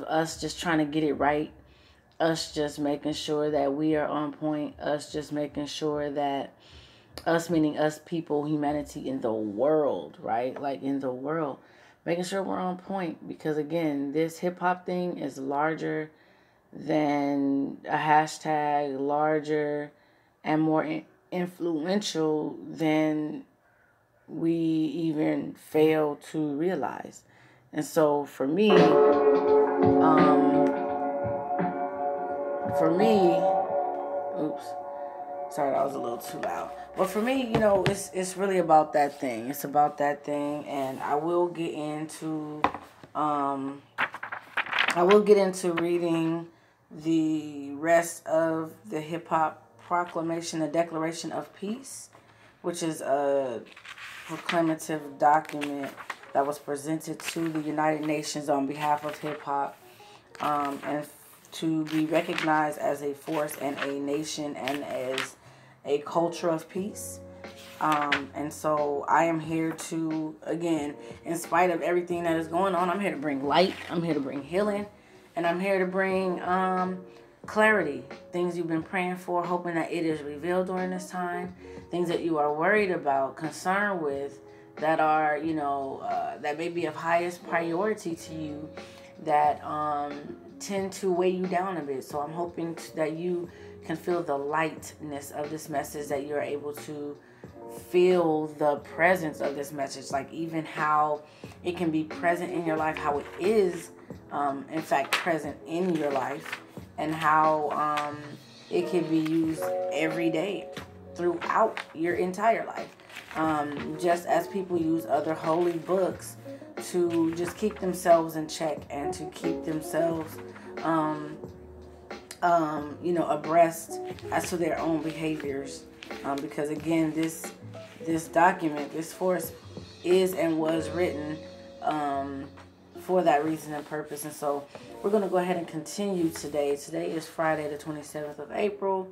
us just trying to get it right, us just making sure that we are on point, us just making sure that us, meaning us people, humanity in the world, right? Like in the world, making sure we're on point because again, this hip hop thing is larger than a hashtag, larger and more influential than we even fail to realize. And so for me, oops, sorry, that was a little too loud. But for me, it's really about that thing. It's about that thing, and um, I will get into reading the rest of the Hip Hop Proclamation, the Declaration of Peace, which is a proclamative document that was presented to the United Nations on behalf of hip hop, and to be recognized as a force and a nation and as a culture of peace. And so I am here to, again, in spite of everything that is going on, I'm here to bring light, I'm here to bring healing, and I'm here to bring clarity. Things you've been praying for, hoping that it is revealed during this time. Things that you are worried about, concerned with, that are, that may be of highest priority to you, that tend to weigh you down a bit. So I'm hoping that you can feel the lightness of this message, that you're able to feel the presence of this message, like even how it can be present in your life, how it is, in fact, present in your life, and how it can be used every day throughout your entire life. Just as people use other holy books to just keep themselves in check and to keep themselves, abreast as to their own behaviors. Because again, this document, this force is and was written for that reason and purpose. And so we're going to go ahead and continue today. Today is Friday, the 27th of April.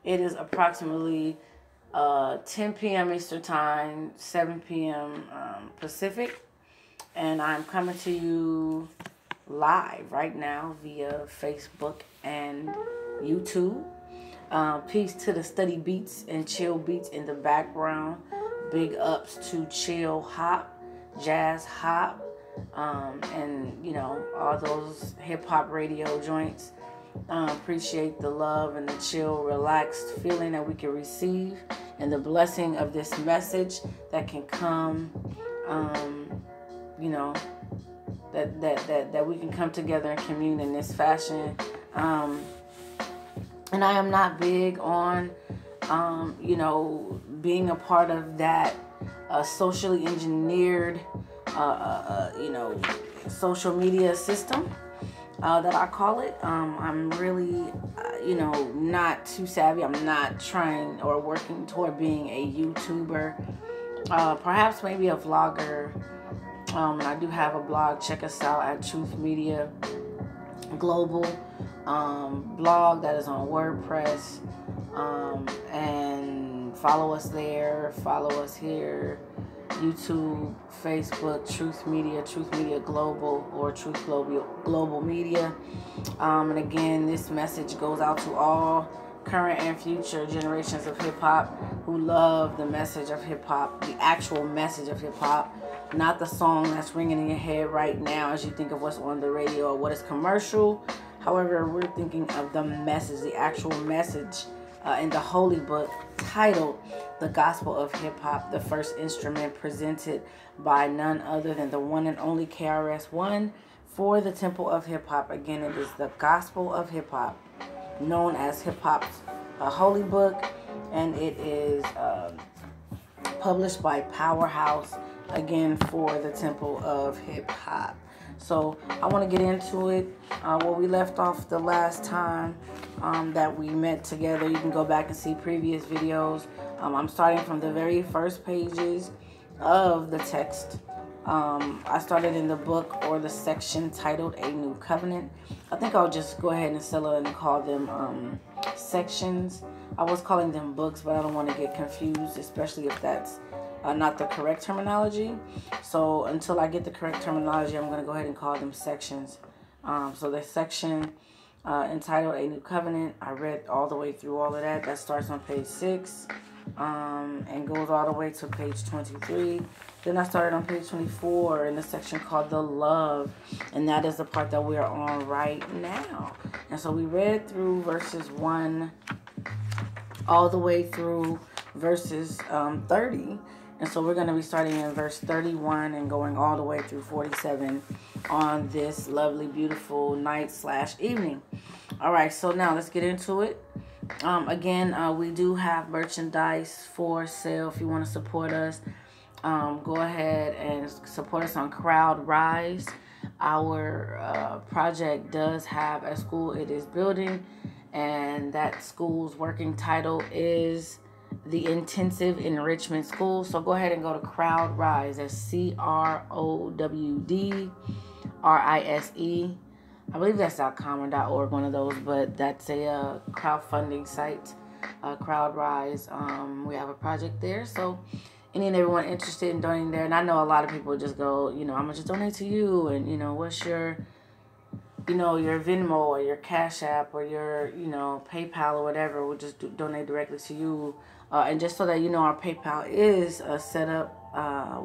It is approximately 10 p.m. Eastern Time, 7 p.m. Pacific. And I'm coming to you live right now via Facebook and YouTube. Peace to the study beats and chill beats in the background. Big ups to chill hop, jazz hop, and all those hip hop radio joints. Appreciate the love and the chill, relaxed feeling that we can receive, and the blessing of this message that can come. That we can come together and commune in this fashion. And I am not big on, being a part of that socially engineered, social media system that I call it. I'm really, not too savvy. I'm not trying or working toward being a YouTuber, perhaps maybe a vlogger. And I do have a blog. Check us out at Truth Media Global blog that is on WordPress, and follow us there, follow us here, YouTube, Facebook, Truth Media Global, or Truth Global Media. And again, this message goes out to all current and future generations of hip-hop who love the message of hip-hop, the actual message of hip-hop, not the song that's ringing in your head right now as you think of what's on the radio or what is commercial. However, we're thinking of the message, the actual message in the Holy Book, titled The Gospel of Hip Hop, the first instrument presented by none other than the one and only KRS-One for the Temple of Hip Hop. Again, it is the Gospel of Hip Hop, known as Hip Hop's Holy Book, and it is published by Powerhouse, again, for the Temple of Hip Hop. So I want to get into it. Where we left off the last time that we met together, you can go back and see previous videos. I'm starting from the very first pages of the text. I started in the book, or the section titled A New Covenant. I think I'll just go ahead and settle and call them sections. I was calling them books, but I don't want to get confused, especially if that's not the correct terminology. So until I get the correct terminology, I'm going to go ahead and call them sections. So the section entitled A New Covenant, I read all the way through all of that. That starts on page 6 and goes all the way to page 23. Then I started on page 24 in the section called The Love, and that is the part that we are on right now. And so we read through verses 1 all the way through verses 30. And so we're going to be starting in verse 31 and going all the way through 47 on this lovely, beautiful night/evening. All right, so now let's get into it. Again, we do have merchandise for sale. If you want to support us, go ahead and support us on CrowdRise. Our project does have a school it is building, and that school's working title is the Intensive Enrichment School. So go ahead and go to CrowdRise. That's CROWDRISE. I believe that's .com or .org, one of those, but that's a crowdfunding site, CrowdRise. We have a project there, so any and everyone interested in donating there, and I know a lot of people just go, I'm gonna just donate to you, and what's your, your Venmo or your Cash App or your, PayPal or whatever, we'll just donate directly to you. And just so that our PayPal is set up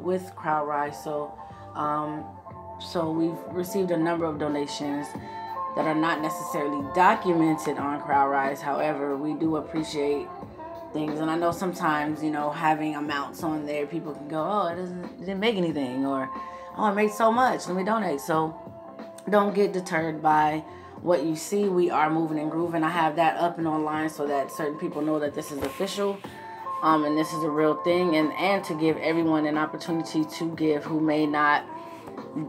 with CrowdRise, so we've received a number of donations that are not necessarily documented on CrowdRise. However, we do appreciate things, and I know sometimes having amounts on there, people can go, oh, it didn't make anything, or oh, it made so much, let me donate. So don't get deterred by what you see. We are moving and grooving. I have that up and online so that certain people know that this is official, and this is a real thing, and to give everyone an opportunity to give who may not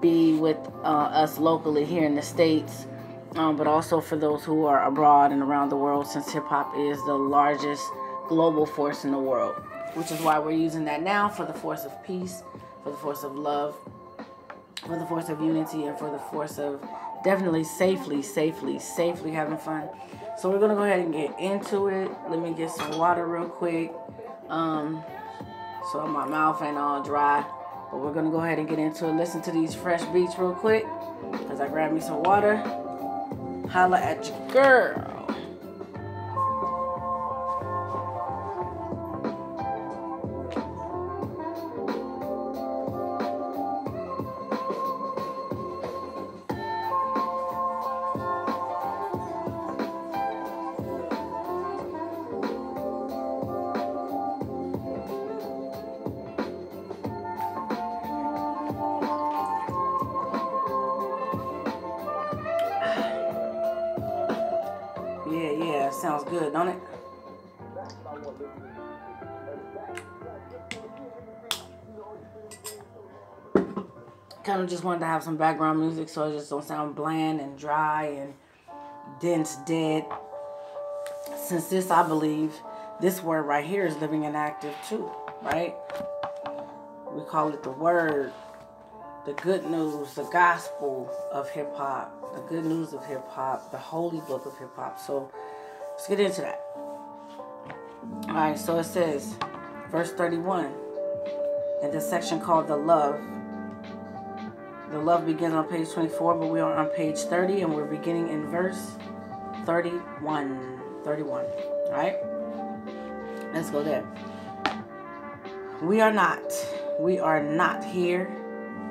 be with us locally here in the States, but also for those who are abroad and around the world, since hip-hop is the largest global force in the world, which is why we're using that now for the force of peace, for the force of love, for the force of unity, and for the force of definitely safely having fun. So we're gonna go ahead and get into it. Let me get some water real quick, so my mouth ain't all dry. But we're gonna go ahead and get into it. Listen to these fresh beats real quick, as I grab me some water. Holla at your girl. Yeah, sounds good, don't it? Kind of just wanted to have some background music so it just don't sound bland and dry and dense, dead. Since this, I believe, this word right here is living and active too, right? We call it the word, the good news, the gospel of hip-hop, the good news of hip-hop, the holy book of hip-hop. So let's get into that. All right, so it says, verse 31, in this section called The Love. The Love begins on page 24, but we are on page 30, and we're beginning in verse 31. All right? Let's go there. We are not here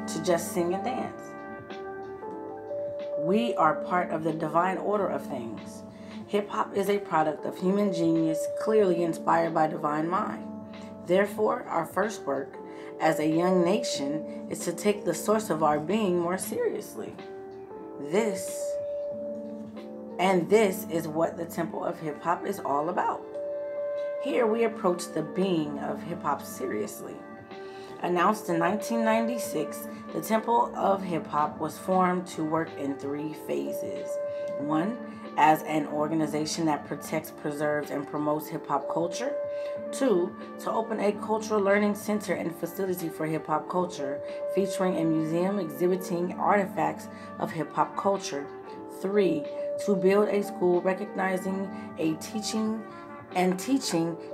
to just sing and dance. We are part of the divine order of things. Hip-hop is a product of human genius, clearly inspired by divine mind. Therefore, our first work as a young nation is to take the source of our being more seriously. This is what the Temple of Hip-Hop is all about. Here we approach the being of hip-hop seriously. Announced in 1996, the Temple of Hip-Hop was formed to work in 3 phases. 1, as an organization that protects, preserves, and promotes hip-hop culture. 2, to open a cultural learning center and facility for hip-hop culture, featuring a museum exhibiting artifacts of hip-hop culture. 3, to build a school recognizing teaching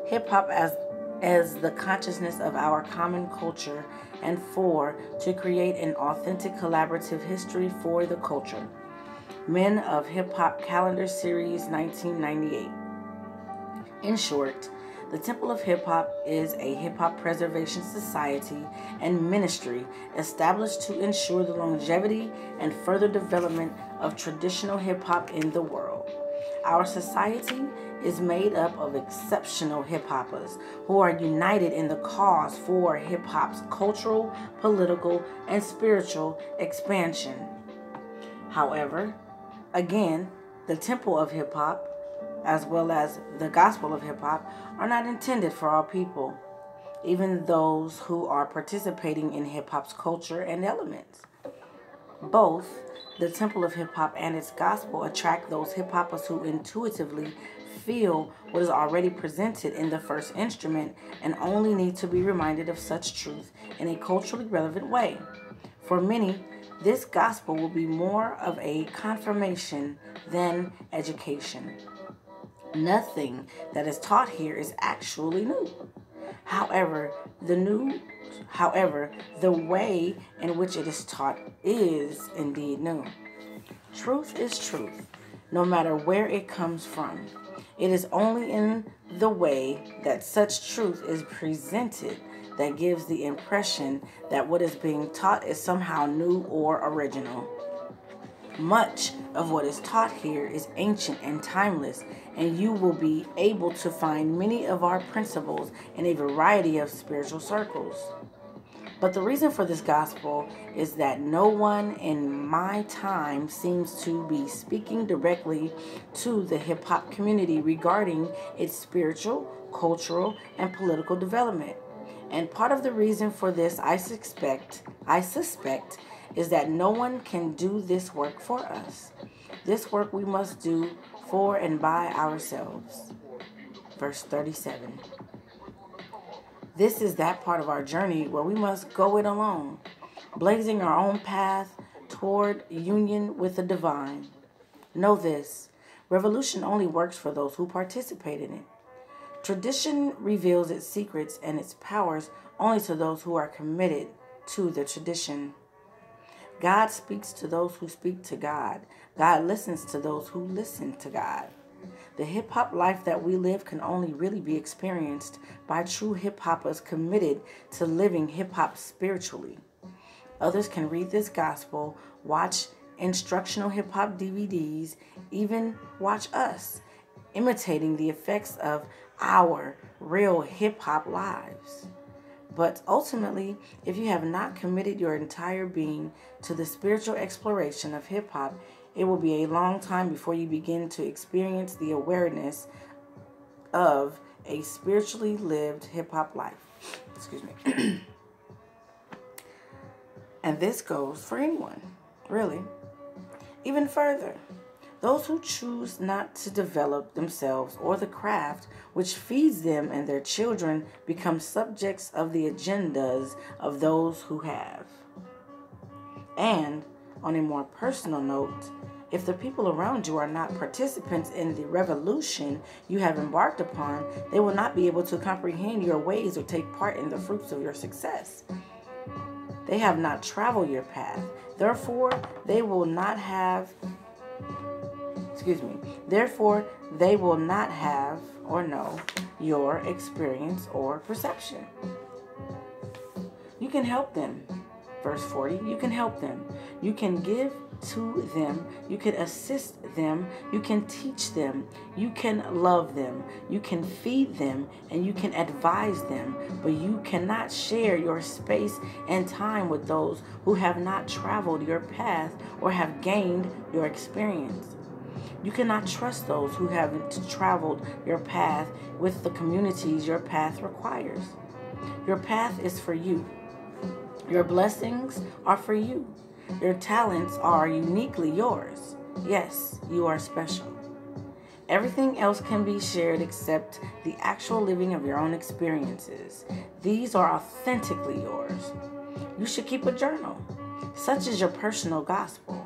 hip-hop as the consciousness of our common culture. And 4, to create an authentic collaborative history for the culture. Men of Hip Hop Calendar Series 1998. In short, the Temple of Hip Hop is a hip hop preservation society and ministry established to ensure the longevity and further development of traditional hip hop in the world. Our society is made up of exceptional hip hoppers who are united in the cause for hip hop's cultural, political, and spiritual expansion. However, again, the Temple of Hip Hop, as well as the Gospel of Hip Hop, are not intended for all people, even those who are participating in hip hop's culture and elements. Both the Temple of Hip Hop and its Gospel attract those hip hoppers who intuitively feel what is already presented in the first instrument and only need to be reminded of such truth in a culturally relevant way. For many, this gospel will be more of a confirmation than education. Nothing that is taught here is actually new. However, the way in which it is taught is indeed new. Truth is truth, no matter where it comes from. It is only in the way that such truth is presented that gives the impression that what is being taught is somehow new or original. Much of what is taught here is ancient and timeless, and you will be able to find many of our principles in a variety of spiritual circles. But the reason for this gospel is that no one in my time seems to be speaking directly to the hip hop community regarding its spiritual, cultural, and political development. And part of the reason for this, I suspect, is that no one can do this work for us. This work we must do for and by ourselves. Verse 37. This is that part of our journey where we must go it alone, blazing our own path toward union with the divine. Know this, revolution only works for those who participate in it. Tradition reveals its secrets and its powers only to those who are committed to the tradition. God speaks to those who speak to God. God listens to those who listen to God. The hip-hop life that we live can only really be experienced by true hip-hoppers committed to living hip-hop spiritually. Others can read this gospel, watch instructional hip-hop DVDs, even watch us, imitating the effects of our real hip-hop lives. But ultimately, if you have not committed your entire being to the spiritual exploration of hip-hop, it will be a long time before you begin to experience the awareness of a spiritually lived hip-hop life. Excuse me. And this goes for anyone, really. Even further, those who choose not to develop themselves or the craft which feeds them and their children become subjects of the agendas of those who have. And on a more personal note, if the people around you are not participants in the revolution you have embarked upon, they will not be able to comprehend your ways or take part in the fruits of your success. They have not traveled your path. Therefore, they will not have or know your experience or perception. You can help them. Verse 40, you can help them. You can give to them. You can assist them. You can teach them. You can love them. You can feed them, and you can advise them. But you cannot share your space and time with those who have not traveled your path or have gained your experience. You cannot trust those who haven't traveled your path with the communities your path requires. Your path is for you. Your blessings are for you. Your talents are uniquely yours. Yes, you are special. Everything else can be shared except the actual living of your own experiences. These are authentically yours. You should keep a journal. Such is your personal gospel.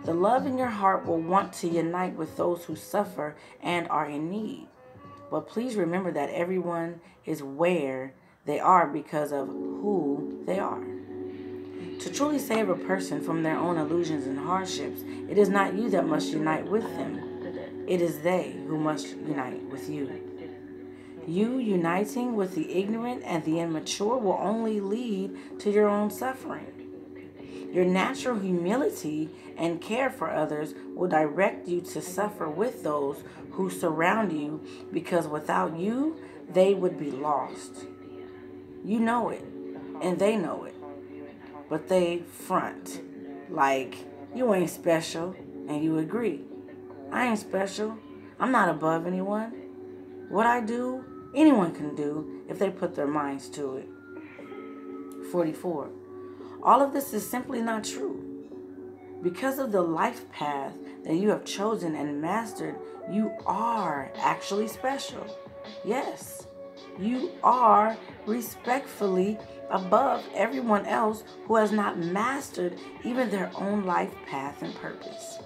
The love in your heart will want to unite with those who suffer and are in need. But please remember that everyone is where they are because of who they are. To truly save a person from their own illusions and hardships, it is not you that must unite with them. It is they who must unite with you. You uniting with the ignorant and the immature will only lead to your own suffering. Your natural humility and care for others will direct you to suffer with those who surround you, because without you, they would be lost. You know it, and they know it, but they front like you ain't special, and you agree. I ain't special. I'm not above anyone. What I do, anyone can do if they put their minds to it. 44. All of this is simply not true. Because of the life path that you have chosen and mastered, you are actually special. Yes, you are respectfully above everyone else who has not mastered even their own life path and purpose.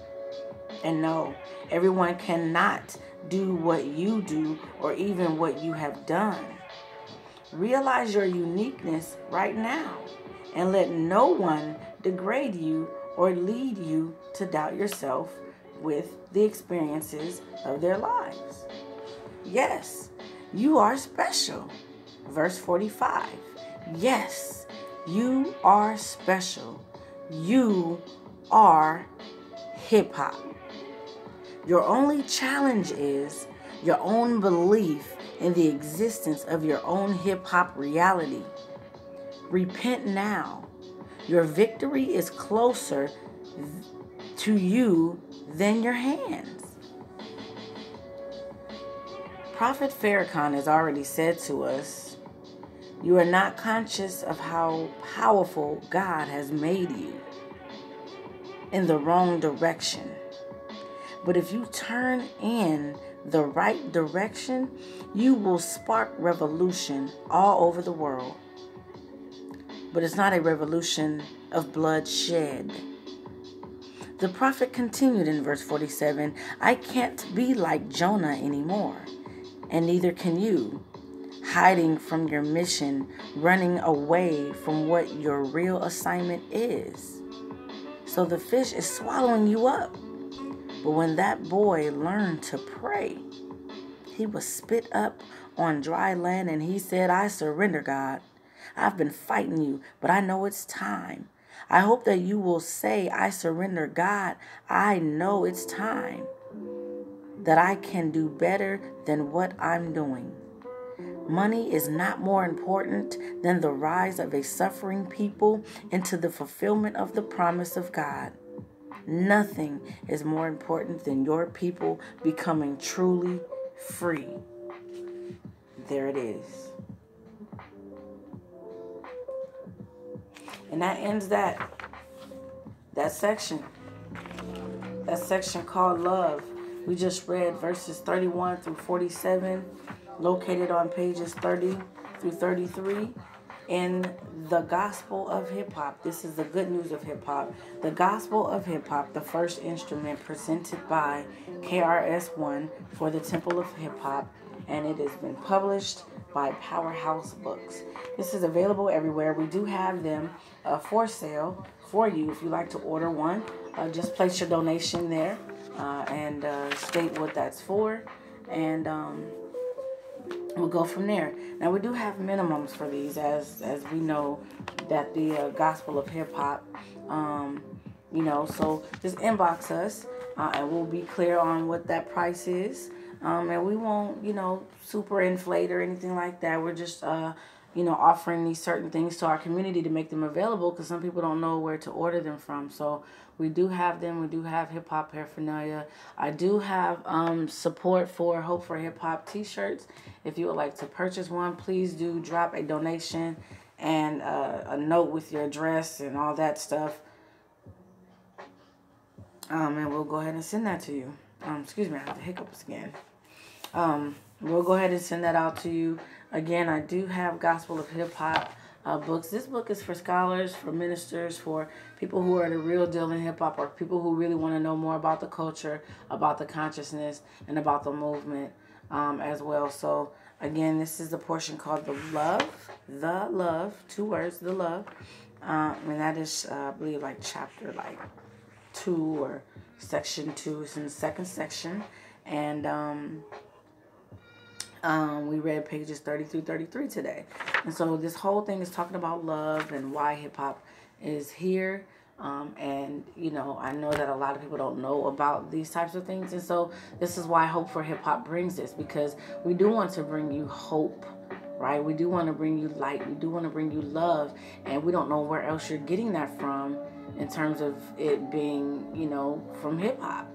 And no, everyone cannot do what you do or even what you have done. Realize your uniqueness right now and let no one degrade you or lead you to doubt yourself with the experiences of their lives. Yes, you are special. Verse 45. Yes, you are special. You are hip-hop. Your only challenge is your own belief in the existence of your own hip-hop reality. Repent now. Your victory is closer to you than your hands. Prophet Farrakhan has already said to us, you are not conscious of how powerful God has made you in the wrong direction. But if you turn in the right direction, you will spark revolution all over the world. But it's not a revolution of bloodshed. The prophet continued in verse 47, I can't be like Jonah anymore, and neither can you, hiding from your mission, running away from what your real assignment is. So the fish is swallowing you up. But when that boy learned to pray, he was spit up on dry land, and he said, I surrender, God. I've been fighting you, but I know it's time. I hope that you will say, I surrender, God. I know it's time that I can do better than what I'm doing. Money is not more important than the rise of a suffering people into the fulfillment of the promise of God. Nothing is more important than your people becoming truly free. There it is. And that ends that section. That section called Love. We just read verses 31 through 47, located on pages 30 through 33 in the Gospel of Hip-Hop. This is the good news of hip-hop. The Gospel of Hip-Hop, the first instrument presented by KRS-One for the Temple of Hip-Hop, and it has been published by Powerhouse Books. This is available everywhere. We do have them for sale for you if you'd like to order one. Just place your donation there and state what that's for, and we'll go from there. Now, we do have minimums for these, as we know that the Gospel of Hip-Hop, so just inbox us, and we'll be clear on what that price is. And we won't, super inflate or anything like that. We're just, offering these certain things to our community to make them available, because some people don't know where to order them from. So we do have them. We do have hip-hop paraphernalia. I do have support for Hope for Hip-Hop t-shirts. If you would like to purchase one, please do drop a donation and a note with your address and all that stuff. And we'll go ahead and send that to you. Excuse me, I have the hiccups again. We'll go ahead and send that out to you. Again, I do have Gospel of Hip-Hop books. This book is for scholars, for ministers, for people who are the real deal in hip-hop, or people who really want to know more about the culture, about the consciousness, and about the movement as well. So, again, this is the portion called The Love, 2 words, The Love. And that is, I believe, like chapter like 2 or section 2. It's in the second section. And we read pages 30 through 33 today. And so this whole thing is talking about love and why hip hop is here. And, you know, I know that a lot of people don't know about these types of things. And so this is why Hope for Hip Hop brings this, because we do want to bring you hope, right? We do want to bring you light. We do want to bring you love. And we don't know where else you're getting that from in terms of it being, you know, from hip hop.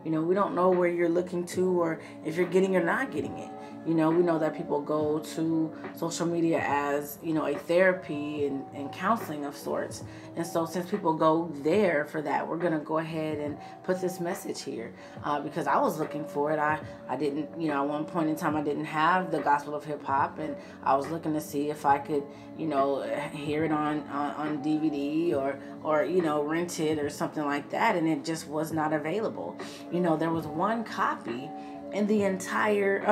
You know, we don't know where you're looking to or if you're getting or not getting it. You know, we know that people go to social media as, you know, a therapy and counseling of sorts. And so since people go there for that, we're going to go ahead and put this message here because I was looking for it. I didn't, you know, at one point in time, I didn't have the Gospel of Hip Hop, and I was looking to see if I could, you know, hear it on DVD or, you know, rent it or something like that. And it just was not available. You know, there was one copy in the entire,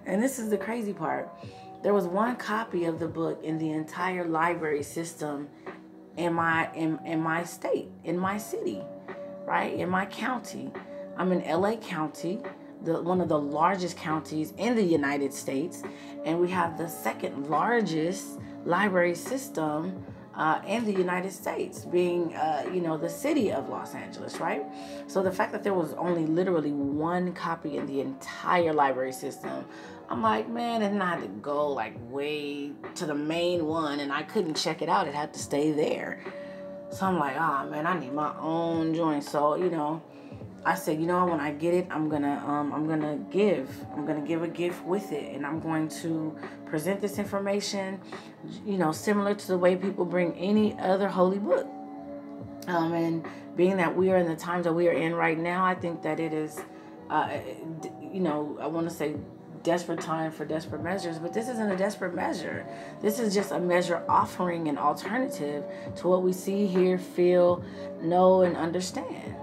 and this is the crazy part, there was one copy of the book in the entire library system in my state, in my city, right, in my county. I'm in LA County, one of the largest counties in the United States, and we have the second largest library system in the United States, being, you know, the city of Los Angeles, right? So the fact that there was only literally one copy in the entire library system, I'm like, man, and I had to go like way to the main one, and I couldn't check it out. It had to stay there. So I'm like, oh man, I need my own joint. So, you know, I said, you know what, when I get it, I'm gonna give a gift with it, and I'm going to present this information, you know, similar to the way people bring any other holy book. And being that we are in the times that we are in right now, I think that it is, you know, I want to say desperate time for desperate measures, but this isn't a desperate measure. This is just a measure offering an alternative to what we see, hear, feel, know, and understand.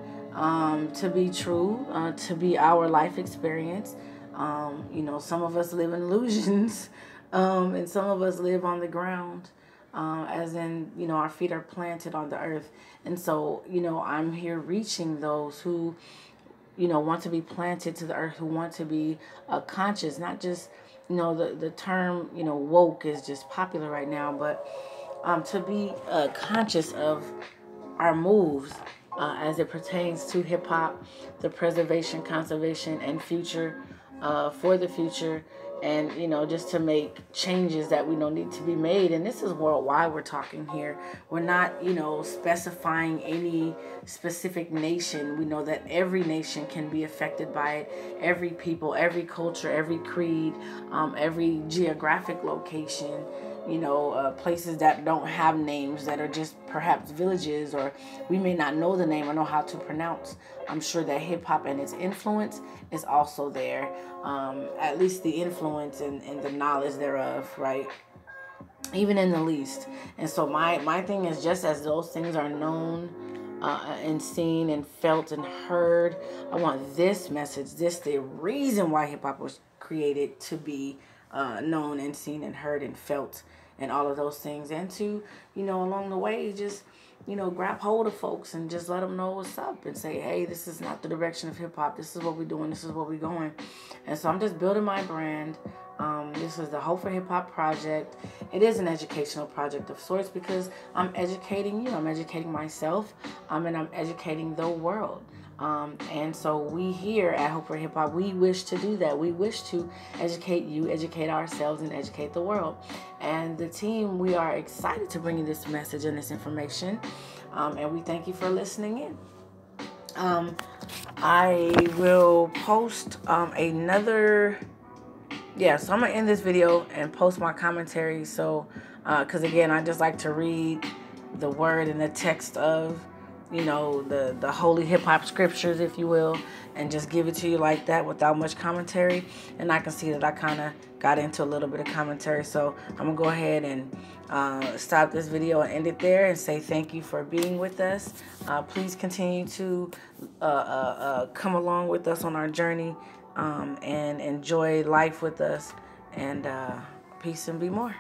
To be true, to be our life experience. You know, some of us live in illusions, and some of us live on the ground, as in, you know, our feet are planted on the earth. And so, you know, I'm here reaching those who, you know, want to be planted to the earth, who want to be conscious, not just, you know, the term, you know, woke is just popular right now, but to be conscious of our moves as it pertains to hip hop, the preservation, conservation, and future, for the future, and, you know, just to make changes that we know need to be made. And this is worldwide we're talking here. We're not, you know, specifying any specific nation. We know that every nation can be affected by it. Every people, every culture, every creed, every geographic location, you know, places that don't have names, that are just perhaps villages, or we may not know the name or know how to pronounce. I'm sure that hip hop and its influence is also there, at least the influence and the knowledge thereof, right? Even in the least. And so my thing is, just as those things are known and seen and felt and heard, I want this message, the reason why hip hop was created, to be known and seen and heard and felt, and all of those things. And to, you know, along the way, just, you know, grab hold of folks and just let them know what's up, and say, hey, this is not the direction of hip hop. This is what we're doing. This is what we're going. And so I'm just building my brand. This is the Hope for Hip Hop project. It is an educational project of sorts, because I'm educating you, I'm educating myself, and I'm educating the world. And so we here at Hope for Hip Hop, we wish to do that. We wish to educate you, educate ourselves, and educate the world. And the team, we are excited to bring you this message and this information. And we thank you for listening in. I will post another... Yeah, so I'm going to end this video and post my commentary. So, because again, I just like to read the word and the text of, you know, the holy hip hop scriptures, if you will, and just give it to you like that without much commentary. And I can see that I kind of got into a little bit of commentary. So I'm going to go ahead and stop this video and end it there, and say thank you for being with us. Please continue to come along with us on our journey, and enjoy life with us. And peace and be more.